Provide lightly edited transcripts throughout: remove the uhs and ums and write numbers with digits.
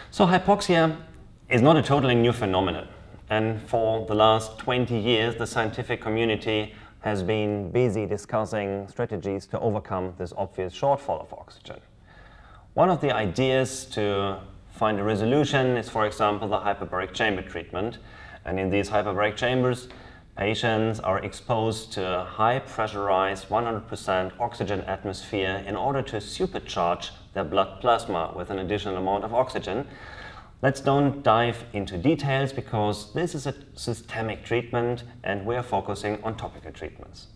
So hypoxia is not a totally new phenomenon, and for the last 20 years the scientific community has been busy discussing strategies to overcome this obvious shortfall of oxygen. One of the ideas to find a resolution is, for example, the hyperbaric chamber treatment, and in these hyperbaric chambers patients are exposed to a high pressurized 100% oxygen atmosphere in order to supercharge their blood plasma with an additional amount of oxygen. Let's don't dive into details because this is a systemic treatment and we are focusing on topical treatments.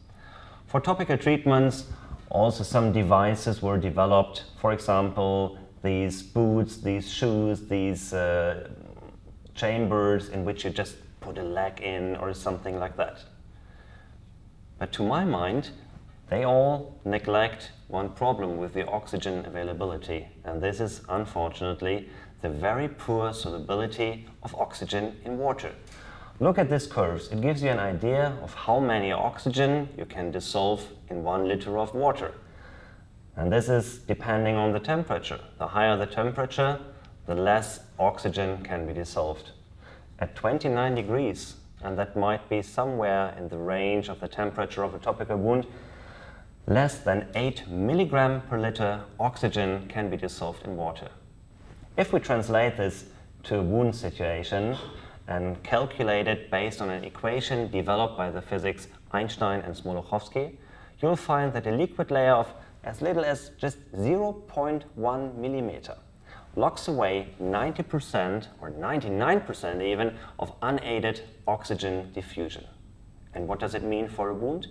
For topical treatments, also some devices were developed, for example, these boots, these shoes, these chambers in which you just put a leg in or something like that. But to my mind, they all neglect one problem with the oxygen availability, and this is unfortunately the very poor solubility of oxygen in water. Look at these curves. It gives you an idea of how many oxygen you can dissolve in 1 liter of water. And this is depending on the temperature. The higher the temperature, the less oxygen can be dissolved. At 29 degrees, and that might be somewhere in the range of the temperature of a topical wound, less than 8 milligram per liter oxygen can be dissolved in water. If we translate this to a wound situation and calculate it based on an equation developed by the physics Einstein and Smoluchowski, you'll find that a liquid layer of as little as just 0.1 millimeter locks away 90% or 99% even of unaided oxygen diffusion. And what does it mean for a wound?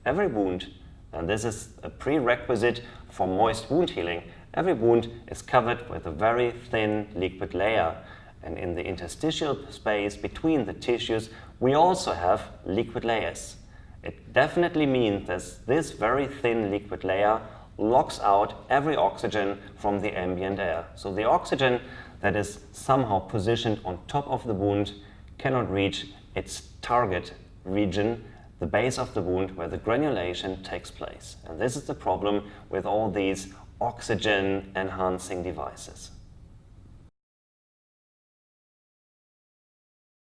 Every wound, and this is a prerequisite for moist wound healing, every wound is covered with a very thin liquid layer. And in the interstitial space between the tissues, we also have liquid layers. It definitely means that this very thin liquid layer locks out every oxygen from the ambient air. So the oxygen that is somehow positioned on top of the wound cannot reach its target region, the base of the wound where the granulation takes place. And this is the problem with all these oxygen enhancing devices.